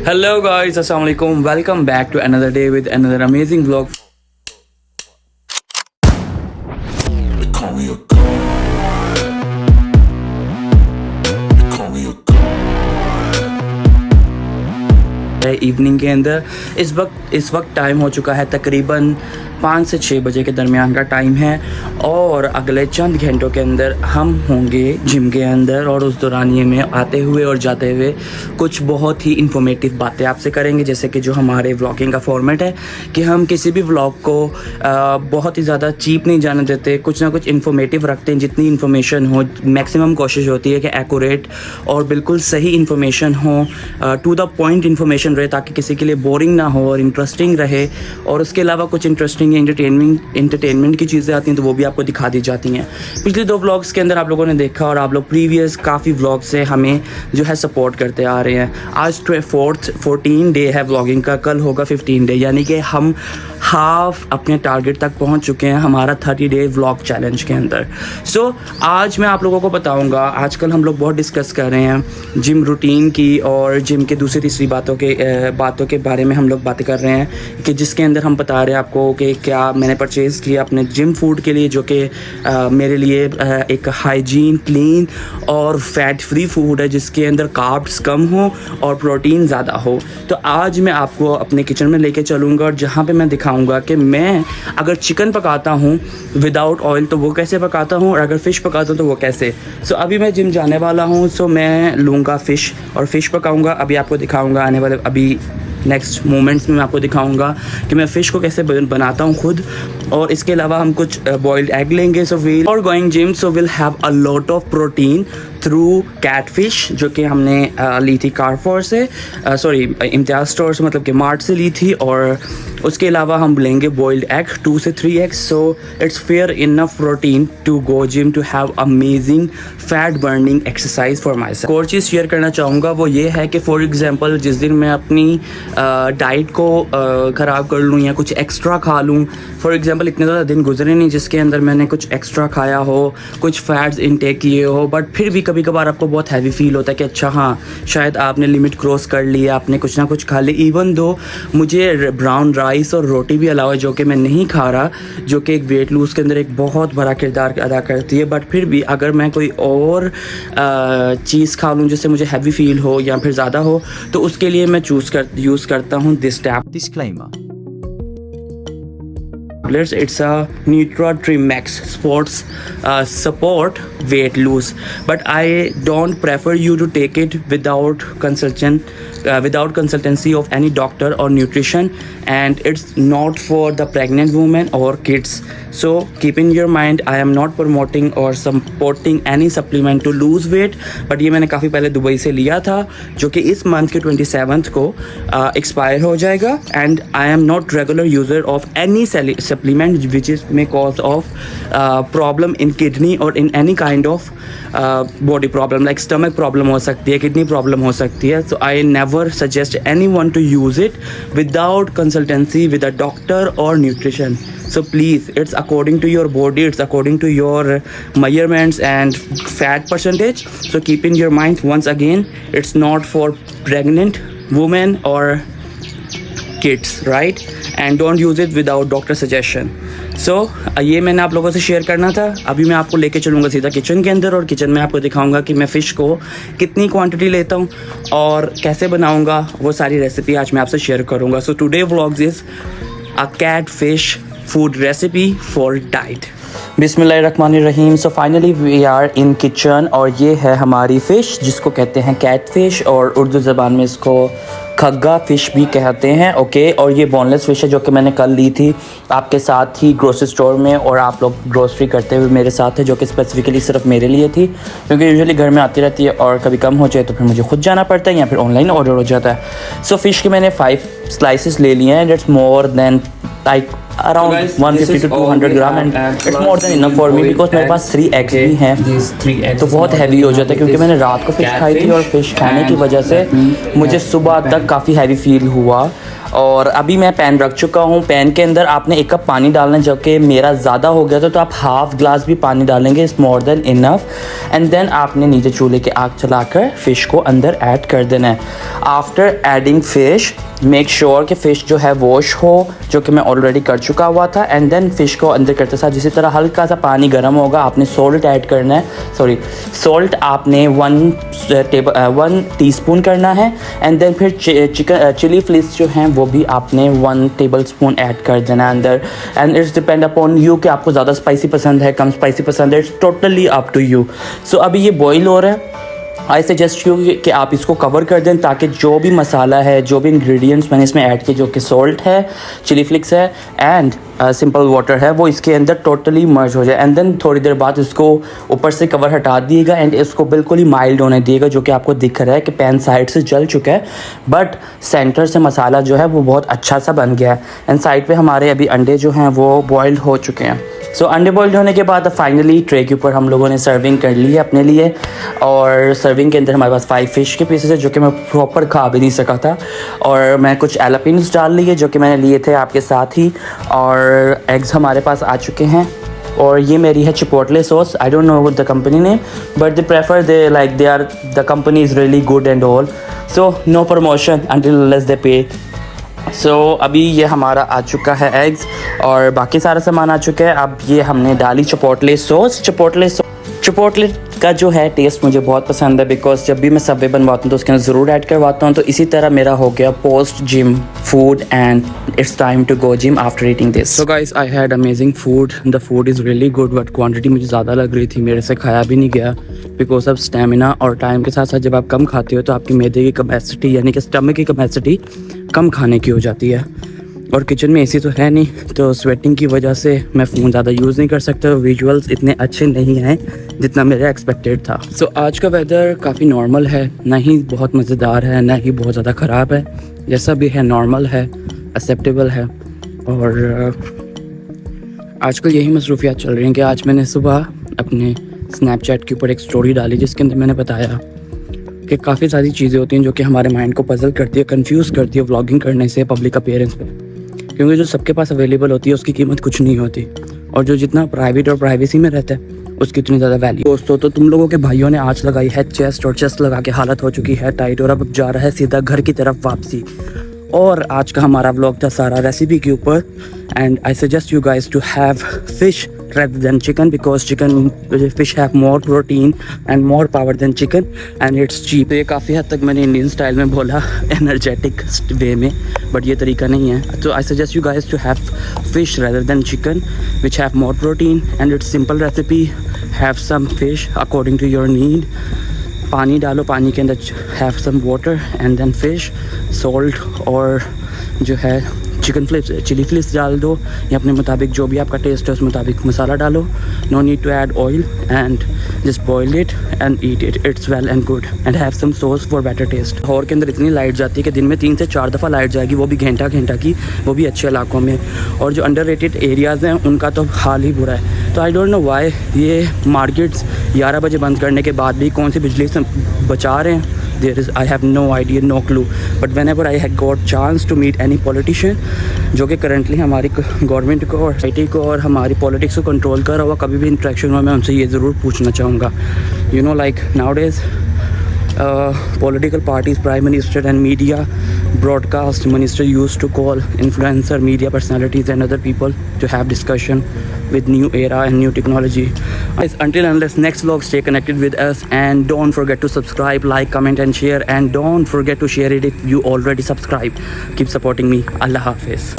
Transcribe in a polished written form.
Hello guys, Assalamualaikum. Welcome back to another day with another amazing vlog. They call me a god. They call me a god. Evening के अंदर इस वक्त time हो चुका है तकरीबन 5 से 6 बजे के दरमियान का टाइम है और अगले चंद घंटों के अंदर हम होंगे जिम के अंदर और उस दौरानिए में आते हुए और जाते हुए कुछ बहुत ही इन्फॉर्मेटिव बातें आपसे करेंगे। जैसे कि जो हमारे व्लॉगिंग का फॉर्मेट है कि हम किसी भी व्लॉग को बहुत ही ज़्यादा चीप नहीं जाने देते, कुछ ना कुछ इन्फॉर्मेटिव रखते हैं। जितनी इन्फॉर्मेशन हो मैक्सिमम कोशिश होती है कि एक्यूरेट और बिल्कुल सही इन्फॉर्मेशन हो, टू द पॉइंट इन्फॉर्मेशन रहे ताकि किसी के लिए बोरिंग ना हो और इंटरेस्टिंग रहे। और उसके अलावा कुछ इंटरेस्टिंग एंटरटेनमेंट की चीज़ें आती हैं तो वो भी आपको दिखा दी जाती हैं। पिछले 2 व्लॉग्स के अंदर आप लोगों ने देखा और आप लोग प्रीवियस काफ़ी व्लॉग से हमें जो है सपोर्ट करते आ रहे हैं। आज 14 डे है व्लॉगिंग का, कल होगा 15 डे, यानी कि हम हाफ अपने टारगेट तक पहुंच चुके हैं हमारा 30 डे व्लॉग चैलेंज के अंदर। सो आज मैं आप लोगों को बताऊंगा, आजकल हम लोग बहुत डिस्कस कर रहे हैं जिम रूटीन की और जिम के दूसरी तीसरी बातों के बारे में हम लोग बातें कर रहे हैं कि जिसके अंदर हम बता रहे हैं आपको कि क्या मैंने परचेज़ किया अपने जिम फूड के लिए, जो कि मेरे लिए एक हाइजीन, क्लीन और फैट फ्री फूड है जिसके अंदर कार्ब्स कम हो और प्रोटीन ज़्यादा हो। तो आज मैं आपको अपने किचन में लेके चलूँगा और जहाँ पे मैं दिखाऊँगा कि मैं अगर चिकन पकाता हूँ विदाउट ऑयल तो वो कैसे पकाता हूँ और अगर फ़िश पकाता हूँ तो वो कैसे। सो अभी मैं जिम जाने वाला हूँ, सो मैं लूँगा फ़िश और फ़िश पकाऊँगा। अभी आपको दिखाऊँगा आने वाले अभी नेक्स्ट मोमेंट्स में मैं आपको दिखाऊंगा कि मैं फ़िश को कैसे बनाता हूँ खुद। और इसके अलावा हम कुछ बॉइल्ड एग लेंगे। सो वील और going gym so will have a lot of protein through catfish जो कि हमने ली थी कारफोर से, सॉरी इम्तियाज़ स्टोर से, मतलब कि मार्ट से ली थी। और उसके अलावा हम लेंगे बॉइल्ड एग 2 से 3 eggs. So it's fair enough protein to go gym to have amazing fat burning exercise for myself. और चीज़ शेयर करना चाहूँगा वो ये है कि फॉर एग्जांपल जिस दिन मैं अपनी डाइट को ख़राब कर लूँ या कुछ एक्स्ट्रा खा लूँ, फॉर एग्जांपल इतने ज़्यादा दिन गुजरे नहीं जिसके अंदर मैंने कुछ एक्स्ट्रा खाया हो, कुछ फैट्स इनटेक किए हो, बट फिर भी कभी कभार आपको बहुत हैवी फील होता है कि अच्छा हाँ शायद आपने लिमिट क्रॉस कर लिया, आपने कुछ ना कुछ खा लिया। इवन दो मुझे ब्राउन राइस और रोटी भी अलावा जो कि मैं नहीं खा रहा, जो कि एक वेट लूज़ के अंदर एक बहुत बड़ा किरदार अदा करती है, बट फिर भी अगर मैं कोई और चीज़ खा लूँ जिससे मुझे हैवी फील हो या फिर ज़्यादा हो तो उसके लिए मैं यूज़ करता हूँ this tap. Disclaimer. It's a NutraTrimMax Sports support weight loss, but I don't prefer you to take it without consultancy of any doctor or nutrition, and it's not for the pregnant women or kids. So keep in your mind, I am not promoting or supporting any supplement to lose weight, but ये मैंने काफ़ी पहले Dubai से लिया था जो कि इस मंथ के 27th को एक्सपायर हो जाएगा। And I am not regular user of any supplement which is may cause of problem in kidney or in any kind of body problem like stomach problem हो सकती है, kidney problem हो सकती है। So I never suggest anyone to use it without consultancy with a doctor or nutrition. So please, it's according to your body, it's according to your measurements and fat percentage. So keep in your mind once again, it's not for pregnant women or kids, right? And don't use it without doctor suggestion. So ये मैंने आप लोगों से share करना था। अभी मैं आपको लेके चलूँगा सीधा किचन के अंदर और किचन में आपको दिखाऊंगा कि मैं फ़िश को कितनी क्वांटिटी लेता हूँ और कैसे बनाऊँगा, वो सारी रेसिपी आज मैं आपसे शेयर करूँगा। So today vlogs is a cat fish food recipe for diet. बिस्मिल्लाहिर्रहमानिर्रहीम। So finally we are in kitchen और ये है हमारी फ़िश जिसको कहते हैं कैट फ़िश और उर्दू ज़बान में इसको खग्गा फ़िश भी कहते हैं। ओके, और ये बोनलेस फ़िश है जो कि मैंने कल ली थी आपके साथ ही ग्रोसरी स्टोर में, और आप लोग ग्रोसरी करते हुए मेरे साथ है, जो कि स्पेसिफिकली सिर्फ मेरे लिए थी क्योंकि यूजुअली घर में आती रहती है और कभी कम हो जाए तो फिर मुझे खुद जाना पड़ता है या फिर ऑनलाइन ऑर्डर हो जाता है। सो फ़िश के मैंने 5 स्लाइसेस ले लिए हैं। It's more than like around 150 to 200 gram and it's more than enough for me because मेरे पास 3 एग्स भी हैं तो बहुत हैवी हो जाता है क्योंकि मैंने रात को फ़िश खाई थी और फ़िश खाने की वजह से मुझे सुबह तक काफ़ी हैवी फील हुआ और अभी मैं पैन रख चुका हूँ। पैन के अंदर आपने 1 कप पानी डालना है, जो कि मेरा ज़्यादा हो गया था, तो आप हाफ़ ग्लास भी पानी डालेंगे, is more than enough. And then आपने नीचे चूल्हे की आग चलाकर फ़िश को अंदर ऐड कर देना है। After adding fish make sure कि फ़िश जो है वॉश हो, जो कि मैं ऑलरेडी कर चुका हुआ था। एंड देन फ़िश को अंदर करते साथ इसी तरह हल्का सा पानी गर्म होगा, आपने सॉल्ट ऐड करना है। सॉल्ट आपने 1 टीस्पून करना है। एंड देन फिर चिली फ्लेक्स जो हैं वो भी आपने 1 टेबलस्पून ऐड कर देना है अंदर। And it's depend upon you कि आपको ज़्यादा स्पाइसी पसंद है, कम स्पाइसी पसंद है, it's totally up to you. So अभी ये बॉईल हो रहा है। आई सजेस्ट यू कि आप इसको कवर कर दें, ताकि जो भी मसाला है, जो भी इंग्रेडिएंट्स मैंने इसमें ऐड किए, जो कि सॉल्ट है, चिली फ्लेक्स है एंड सिंपल वाटर है, वो इसके अंदर टोटली मर्ज हो जाए। एंड देन थोड़ी देर बाद इसको ऊपर से कवर हटा दिएगा एंड इसको बिल्कुल ही माइल्ड होने दिएगा, जो कि आपको दिख रहा है कि पैन साइड से जल चुका है, बट सेंटर से मसाला जो है वो बहुत अच्छा सा बन गया है। एंड साइड पे हमारे अभी अंडे जो हैं वो बॉइल्ड हो चुके हैं। सो अंडे बॉइल्ड होने के बाद फाइनली ट्रे के ऊपर हम लोगों ने सर्विंग कर ली है अपने लिए। और सर्विंग के अंदर हमारे पास 5 फ़िश के पीसेस है, जो कि मैं प्रॉपर खा भी नहीं सका था। और मैं कुछ एलापिन्स डाल लिए, जो कि मैंने लिए थे आपके साथ ही। और एग्स हमारे पास आ चुके हैं। और ये मेरी है chipotle sauce. I don't know the company name, but they prefer the company is really good and all. So no promotion until less they pay. So अभी ये हमारा आ चुका है एग्स, और बाकी सारा सामान आ चुका है। अब ये हमने डाली चिपोटले सॉस। चिपोटले का जो है टेस्ट मुझे बहुत पसंद है, बिकॉज जब भी मैं सबवे बनवाता हूँ तो उसके अंदर ज़रूर ऐड करवाता हूँ। तो इसी तरह मेरा हो गया post gym food and it's time to go gym after eating this. So guys, I had amazing food. The food is really good, but quantity मुझे ज़्यादा लग रही थी, मेरे से खाया भी नहीं गया, बिकॉज ऑफ स्टेमिना। और टाइम के साथ साथ जब आप कम खाते हो तो आपकी मैदे की कैपेसिटी, यानी कि स्टमक की कैपेसिटी कम खाने की हो जाती है। और किचन में एसी तो है नहीं, तो स्वेटिंग की वजह से मैं फ़ोन ज़्यादा यूज़ नहीं कर सकता। विजुअल्स इतने अच्छे नहीं आए जितना मेरा एक्सपेक्टेड था। सो आज का वेदर काफ़ी नॉर्मल है, ना ही बहुत मज़ेदार है, ना ही बहुत ज़्यादा ख़राब है। जैसा भी है नॉर्मल है, एक्सेप्टेबल है। और आजकल यही मसरूफियात चल रही हैं कि आज मैंने सुबह अपने स्नैपचैट के ऊपर एक स्टोरी डाली, जिसके अंदर मैंने बताया कि काफ़ी सारी चीज़ें होती हैं जो कि हमारे माइंड को पजल करती है, कंफ्यूज करती है व्लॉगिंग करने से, पब्लिक अपीयरेंस पे। क्योंकि जो सबके पास अवेलेबल होती है उसकी कीमत कुछ नहीं होती, और जो जितना प्राइवेट और प्राइवेसी में रहता है उसकी इतनी ज़्यादा वैल्यू। दोस्तों, तो तुम लोगों के भाइयों ने आँच लगाई है चेस्ट, और चेस्ट लगा के हालत हो चुकी है टाइट, और अब जा रहा है सीधा घर की तरफ वापसी। और आज का हमारा व्लॉग था सारा रेसिपी के ऊपर। And I suggest you guys to have fish rather than chicken, because fish have more protein and more power than chicken and it's cheap। ये काफ़ी हद तक मैंने इंडियन स्टाइल में बोला, एनर्जेटिक वे में, बट ये तरीका नहीं है। तो I suggest you guys to have fish rather than chicken which have more protein and it's simple recipe। have some fish according to your need। पानी डालो, पानी के अंदर have some water and then fish, salt और जो है chicken flex, chilli flakes डाल दो, या अपने मुताबिक जो भी आपका टेस्ट है उस मुताबिक मसाला डालो। No need to add oil and just boil it and eat it, it's well and good and have some sauce for better taste. Lahore के अंदर इतनी लाइट जाती है कि दिन में 3 से 4 दफ़ा लाइट जाएगी, वो भी घंटा की, वो भी अच्छे इलाकों में। और जो अंडररेटेड एरियाज़ हैं उनका तो हाल ही बुरा है। तो आई डोंट नो वाई ये मार्केट्स 11 बजे बंद करने के बाद भी कौन सी बिजली से बचा रहे हैं। I have no idea, no clue, but whenever I had got chance to meet any politician जो कि करंटली हमारी गवर्नमेंट को और सोसाइटी को और हमारी पॉलिटिक्स को कंट्रोल कर रहा हुआ, कभी भी इंटरेक्शन हुआ मैं उनसे ये ज़रूर पूछना चाहूँगा। You know, like nowadays political parties, prime minister and media broadcast minister used to call influencer media personalities and other people to have discussion with new era and new technology. Until unless next vlog, stay connected with us and don't forget to subscribe, like, comment and share, and don't forget to share it if you already subscribe. Keep supporting me. Allah Hafiz.